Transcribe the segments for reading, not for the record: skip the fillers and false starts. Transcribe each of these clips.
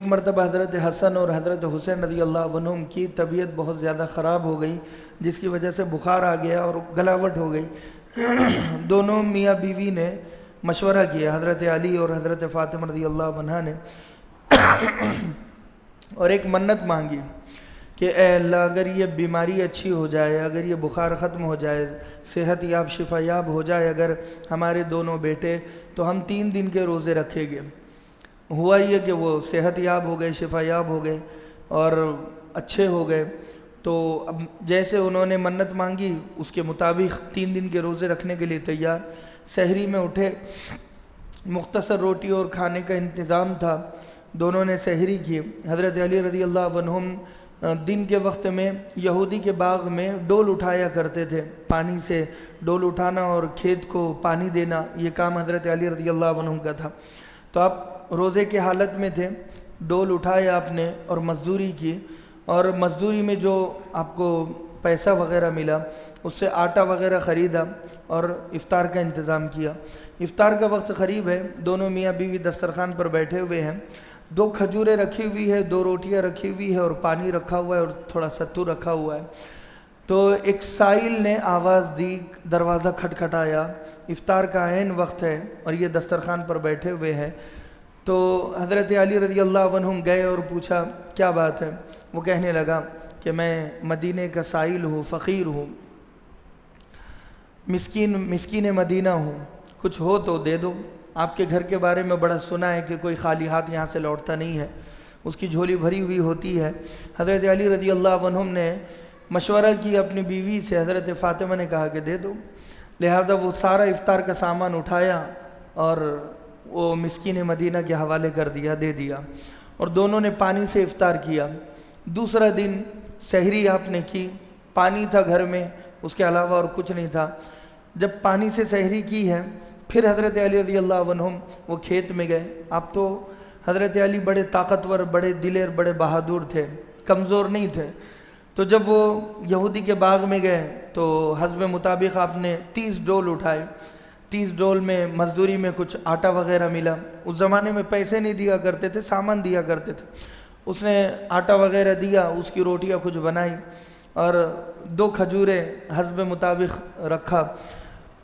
مرتبہ حضرت حسن اور حضرت حسین رضی اللہ عنہم کی طبیعت بہت زیادہ خراب ہو گئی، جس کی وجہ سے بخار آ گیا اور گلاوٹ ہو گئی۔ دونوں میاں بیوی نے مشورہ کیا، حضرت علی اور حضرت فاطمہ رضی اللہ عنہ نے، اور ایک منت مانگی کہ اے اللہ، اگر یہ بیماری اچھی ہو جائے، اگر یہ بخار ختم ہو جائے، صحت یاب شفا یاب ہو جائے اگر ہمارے دونوں بیٹے، تو ہم 3 دن کے روزے رکھیں گے۔ ہوا یہ کہ وہ صحت یاب ہو گئے، شفا یاب ہو گئے اور اچھے ہو گئے۔ تو اب جیسے انہوں نے منت مانگی اس کے مطابق 3 دن کے روزے رکھنے کے لیے تیار۔ سحری میں اٹھے، مختصر روٹی اور کھانے کا انتظام تھا، دونوں نے سحری کی۔ حضرت علی رضی اللہ عنہم دن کے وقت میں یہودی کے باغ میں ڈول اٹھایا کرتے تھے، پانی سے ڈول اٹھانا اور کھیت کو پانی دینا، یہ کام حضرت علی رضی اللہ عنہم کا تھا۔ تو آپ روزے کے حالت میں تھے، ڈول اٹھایا آپ نے اور مزدوری کی، اور مزدوری میں جو آپ کو پیسہ وغیرہ ملا اس سے آٹا وغیرہ خریدا اور افطار کا انتظام کیا۔ افطار کا وقت قریب ہے، دونوں میاں بیوی دسترخوان پر بیٹھے ہوئے ہیں، 2 کھجوریں رکھی ہوئی ہے، 2 روٹیاں رکھی ہوئی ہے اور پانی رکھا ہوا ہے اور تھوڑا ستو رکھا ہوا ہے۔ تو ایک سائل نے آواز دی، دروازہ کھٹکھٹایا، افطار کا عین وقت ہے اور یہ دسترخوان پر بیٹھے ہوئے ہیں۔ تو حضرت علی رضی اللہ عنہم گئے اور پوچھا کیا بات ہے؟ وہ کہنے لگا کہ میں مدینے کا سائل ہوں، فقیر ہوں، مسکین مدینہ ہوں، کچھ ہو تو دے دو۔ آپ کے گھر کے بارے میں بڑا سنا ہے کہ کوئی خالی ہاتھ یہاں سے لوٹتا نہیں ہے، اس کی جھولی بھری ہوئی ہوتی ہے۔ حضرت علی رضی اللہ عنہم نے مشورہ کی اپنی بیوی سے، حضرت فاطمہ نے کہا کہ دے دو، لہذا وہ سارا افطار کا سامان اٹھایا اور وہ مسکین مدینہ کے حوالے کر دیا، دے دیا، اور دونوں نے پانی سے افطار کیا۔ دوسرا دن سحری آپ نے کی، پانی تھا گھر میں، اس کے علاوہ اور کچھ نہیں تھا۔ جب پانی سے سحری کی ہے، پھر حضرت علی رضی اللہ عنہم وہ کھیت میں گئے۔ آپ تو حضرت علی بڑے طاقتور، بڑے دلیر، بڑے بہادر تھے، کمزور نہیں تھے۔ تو جب وہ یہودی کے باغ میں گئے تو حسب مطابق آپ نے 30 ڈول اٹھائے۔ 30 ڈول میں مزدوری میں کچھ آٹا وغیرہ ملا، اس زمانے میں پیسے نہیں دیا کرتے تھے، سامان دیا کرتے تھے۔ اس نے آٹا وغیرہ دیا، اس کی روٹیاں کچھ بنائی اور 2 کھجوریں حسب مطابق رکھا۔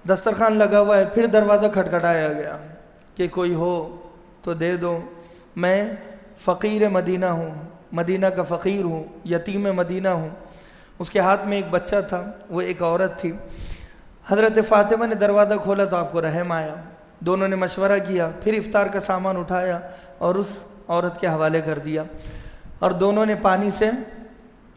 دسترخوان لگا ہوا ہے، پھر دروازہ کھٹکھٹایا گیا کہ کوئی ہو تو دے دو، میں فقیر مدینہ ہوں، مدینہ کا فقیر ہوں، یتیم مدینہ ہوں۔ اس کے ہاتھ میں ایک بچہ تھا، وہ ایک عورت تھی۔ حضرت فاطمہ نے دروازہ کھولا تو آپ کو رحم آیا، دونوں نے مشورہ کیا، پھر افطار کا سامان اٹھایا اور اس عورت کے حوالے کر دیا، اور دونوں نے پانی سے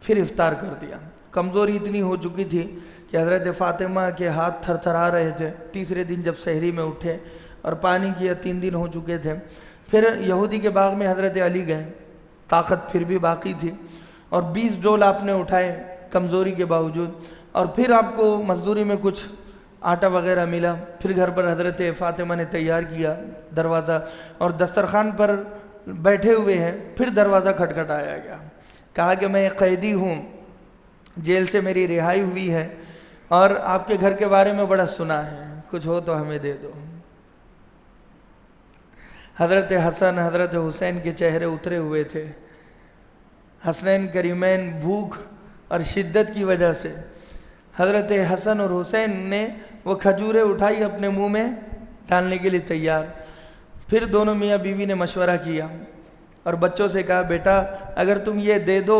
پھر افطار کر دیا۔ کمزوری اتنی ہو چکی تھی کہ حضرت فاطمہ کے ہاتھ تھر تھرا رہے تھے۔ تیسرے دن جب سحری میں اٹھے اور پانی کیا، 3 دن ہو چکے تھے، پھر یہودی کے باغ میں حضرت علی گئے، طاقت پھر بھی باقی تھی، اور 20 ڈول آپ نے اٹھائے کمزوری کے باوجود، اور پھر آپ کو مزدوری میں کچھ آٹا وغیرہ ملا۔ پھر گھر پر حضرت فاطمہ نے تیار کیا دروازہ، اور دسترخوان پر بیٹھے ہوئے ہیں، پھر دروازہ کھٹکھٹایا گیا۔ کہا کہ میں قیدی ہوں، جیل سے میری رہائی ہوئی ہے، اور آپ کے گھر کے بارے میں بڑا سنا ہے، کچھ ہو تو ہمیں دے دو۔ حضرت حسن حضرت حسین کے چہرے اترے ہوئے تھے۔ حسنین کریمین بھوک اور شدت کی وجہ سے حضرت حسن اور حسین نے وہ کھجوریں اٹھائی، اپنے منہ میں ڈالنے کے لیے تیار۔ پھر دونوں میاں بیوی نے مشورہ کیا اور بچوں سے کہا بیٹا اگر تم یہ دے دو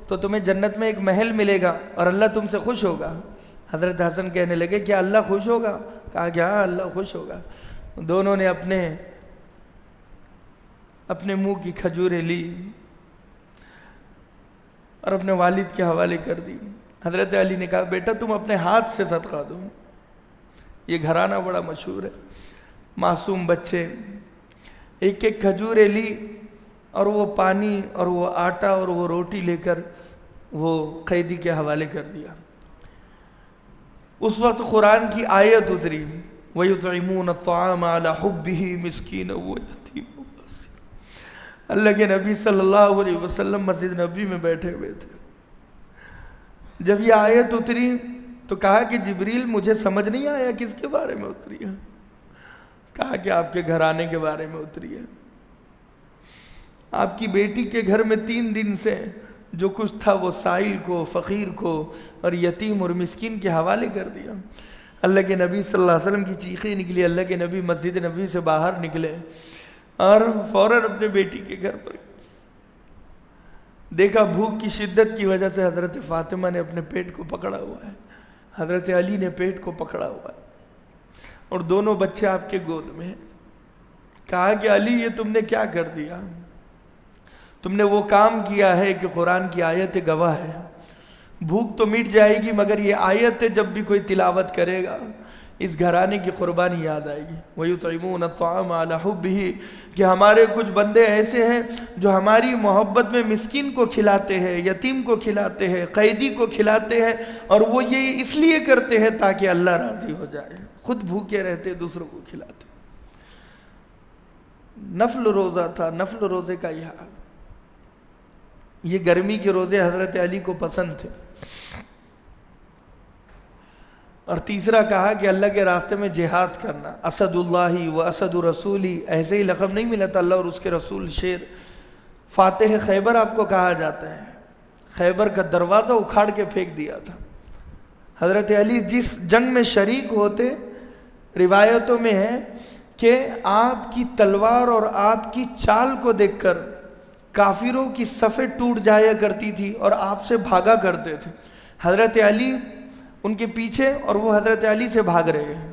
تو تمہیں جنت میں ایک محل ملے گا اور اللہ تم سے خوش ہوگا۔ حضرت حسن کہنے لگے کیا اللہ خوش ہوگا؟ کہا کہ ہاں اللہ خوش ہوگا۔ دونوں نے اپنے منہ کی کھجوریں لی اور اپنے والد کے حوالے کر دی۔ حضرت علی نے کہا بیٹا تم اپنے ہاتھ سے صدقہ دو، یہ گھرانہ بڑا مشہور ہے، معصوم بچے۔ ایک ایک کھجوریں لی اور وہ پانی اور وہ آٹا اور وہ روٹی لے کر وہ قیدی کے حوالے کر دیا۔ اس وقت قرآن کی آیت اتری وَيُطْعِمُونَ الطَّعَامَ عَلَى حُبِّهِ مِسْكِينًا وَيَتِيمًا وَأَسِيرًا۔ اللہ کے نبی صلی اللہ علیہ وسلم مسجد نبی میں بیٹھے ہوئے تھے۔ جب یہ آیت اتری تو کہا کہ جبریل مجھے سمجھ نہیں آیا کس کے بارے میں اتری ہے؟ کہا کہ آپ کے گھرانے کے بارے میں اتری ہے۔ آپ کی بیٹی کے گھر میں 3 دن سے جو کچھ تھا وہ سائل کو، فقیر کو اور یتیم اور مسکین کے حوالے کر دیا۔ اللہ کے نبی صلی اللہ علیہ وسلم کی چیخیں نکلی، اللہ کے نبی مسجد نبوی سے باہر نکلے اور فوراً اپنے بیٹی کے گھر پر دیکھا بھوک کی شدت کی وجہ سے حضرت فاطمہ نے اپنے پیٹ کو پکڑا ہوا ہے، حضرت علی نے پیٹ کو پکڑا ہوا ہے اور دونوں بچے آپ کے گود میں ہیں۔ کہا کہ علی یہ تم نے کیا کر دیا؟ تم نے وہ کام کیا ہے کہ قرآن کی آیت گواہ ہے، بھوک تو مٹ جائے گی مگر یہ آیت جب بھی کوئی تلاوت کرے گا اس گھرانے کی قربانی یاد آئے گی۔ وَيُطْعِمُونَ الطَّعَامَ عَلَىٰ حُبِّهِ کہ ہمارے کچھ بندے ایسے ہیں جو ہماری محبت میں مسکین کو کھلاتے ہیں، یتیم کو کھلاتے ہیں، قیدی کو کھلاتے ہیں، اور وہ یہ اس لیے کرتے ہیں تاکہ اللہ راضی ہو جائے، خود بھوکے رہتے دوسروں کو کھلاتے۔ نفل روزہ تھا، نفل روزے کا یہ حال۔ یہ گرمی کے روزے حضرت علی کو پسند تھے۔ اور تیسرا کہا کہ اللہ کے راستے میں جہاد کرنا، اسد اللہ و اسد رسولی، ایسے ہی لقب نہیں ملا تھا، اللہ اور اس کے رسول شیر۔ فاتح خیبر آپ کو کہا جاتا ہے، خیبر کا دروازہ اکھاڑ کے پھینک دیا تھا۔ حضرت علی جس جنگ میں شریک ہوتے، روایتوں میں ہے کہ آپ کی تلوار اور آپ کی چال کو دیکھ کر کافروں کی صفیں ٹوٹ جایا کرتی تھی اور آپ سے بھاگا کرتے تھے۔ حضرت علی ان کے پیچھے اور وہ حضرت علی سے بھاگ رہے ہیں۔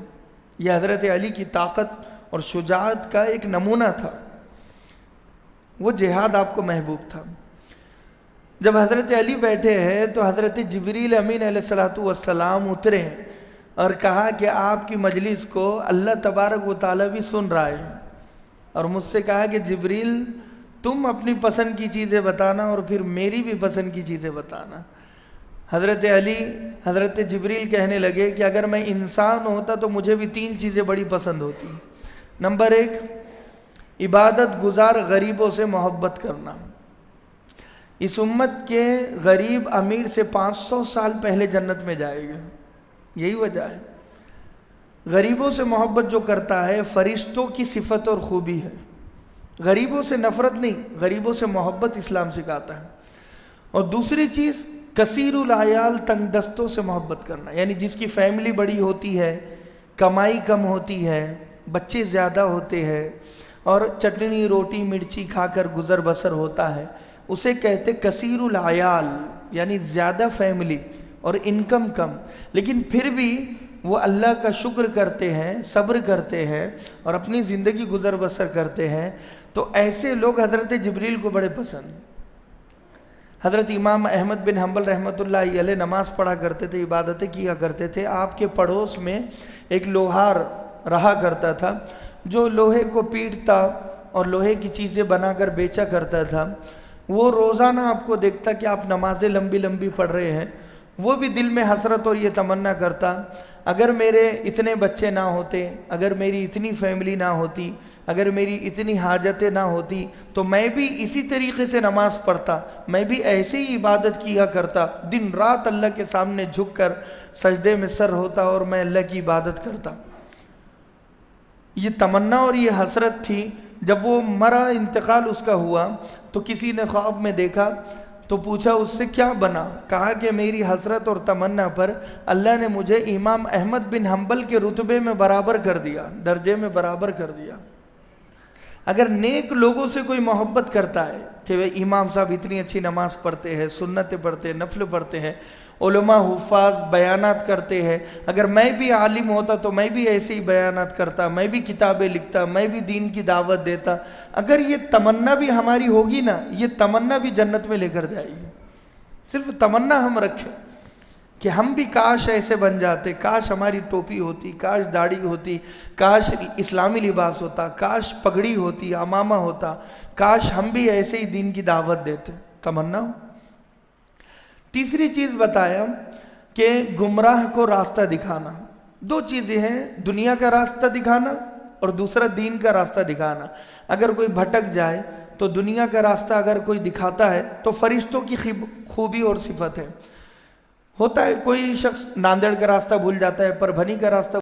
یہ حضرت علی کی طاقت اور شجاعت کا ایک نمونہ تھا۔ وہ جہاد آپ کو محبوب تھا۔ جب حضرت علی بیٹھے ہیں تو حضرت جبریل امین علیہ السلام اترے اور کہا کہ آپ کی مجلس کو اللہ تبارک و تعالیٰ بھی سن رہا ہے، اور مجھ سے کہا کہ جبریل تم اپنی پسند کی چیزیں بتانا اور پھر میری بھی پسند کی چیزیں بتانا۔ حضرت علی حضرت جبریل کہنے لگے کہ اگر میں انسان ہوتا تو مجھے بھی 3 چیزیں بڑی پسند ہوتی۔ نمبر 1، عبادت گزار غریبوں سے محبت کرنا۔ اس امت کے غریب امیر سے 500 سال پہلے جنت میں جائے گا، یہی وجہ ہے۔ غریبوں سے محبت جو کرتا ہے فرشتوں کی صفت اور خوبی ہے۔ غریبوں سے نفرت نہیں، غریبوں سے محبت اسلام سکھاتا ہے۔ اور دوسری چیز کثیر العیال، تنگ دستوں سے محبت کرنا، یعنی جس کی فیملی بڑی ہوتی ہے، کمائی کم ہوتی ہے، بچے زیادہ ہوتے ہیں اور چٹنی روٹی مرچی کھا کر گزر بسر ہوتا ہے، اسے کہتے کثیر العیال، یعنی زیادہ فیملی اور انکم کم، لیکن پھر بھی وہ اللہ کا شکر کرتے ہیں، صبر کرتے ہیں اور اپنی زندگی گزر بسر کرتے ہیں۔ تو ایسے لوگ حضرت جبریل کو بڑے پسند ہیں۔ حضرت امام احمد بن حنبل رحمۃ اللہ علیہ نماز پڑھا کرتے تھے، عبادتیں کیا کرتے تھے۔ آپ کے پڑوس میں ایک لوہار رہا کرتا تھا جو لوہے کو پیٹتا اور لوہے کی چیزیں بنا کر بیچا کرتا تھا۔ وہ روزانہ آپ کو دیکھتا کہ آپ نمازیں لمبی لمبی پڑھ رہے ہیں، وہ بھی دل میں حسرت اور یہ تمنا کرتا اگر میرے اتنے بچے نہ ہوتے، اگر میری اتنی فیملی نہ ہوتی، اگر میری اتنی حاجتیں نہ ہوتی تو میں بھی اسی طریقے سے نماز پڑھتا، میں بھی ایسے ہی عبادت کیا کرتا، دن رات اللہ کے سامنے جھک کر سجدے میں سر ہوتا اور میں اللہ کی عبادت کرتا۔ یہ تمنا اور یہ حسرت تھی۔ جب وہ مرا، انتقال اس کا ہوا، تو کسی نے خواب میں دیکھا تو پوچھا اس سے کیا بنا؟ کہا کہ میری حسرت اور تمنا پر اللہ نے مجھے امام احمد بن حنبل کے رتبے میں برابر کر دیا، درجے میں برابر کر دیا۔ اگر نیک لوگوں سے کوئی محبت کرتا ہے کہ وہ امام صاحب اتنی اچھی نماز پڑھتے ہیں، سنتیں پڑھتے ہیں، نفل پڑھتے ہیں، علماء حفاظ بیانات کرتے ہیں، اگر میں بھی عالم ہوتا تو میں بھی ایسے ہی بیانات کرتا، میں بھی کتابیں لکھتا، میں بھی دین کی دعوت دیتا، اگر یہ تمنا بھی ہماری ہوگی نا، یہ تمنا بھی جنت میں لے کر جائے گی۔ صرف تمنا ہم رکھیں کہ ہم بھی کاش ایسے بن جاتے، کاش ہماری ٹوپی ہوتی، کاش داڑھی ہوتی، کاش اسلامی لباس ہوتا، کاش پگڑی ہوتی، امامہ ہوتا، کاش ہم بھی ایسے ہی دین کی دعوت دیتے، تمنا ہو۔ تیسری چیز بتایا کہ گمراہ کو راستہ دکھانا۔ 2 چیزیں ہیں، دنیا کا راستہ دکھانا اور دوسرا دین کا راستہ دکھانا۔ اگر کوئی بھٹک جائے تو دنیا کا راستہ اگر کوئی دکھاتا ہے تو فرشتوں کی خوبی اور صفت ہے۔ ہوتا ہے کوئی شخص ناندیڑ کا راستہ بھول جاتا ہے، پربھنی کا راستہ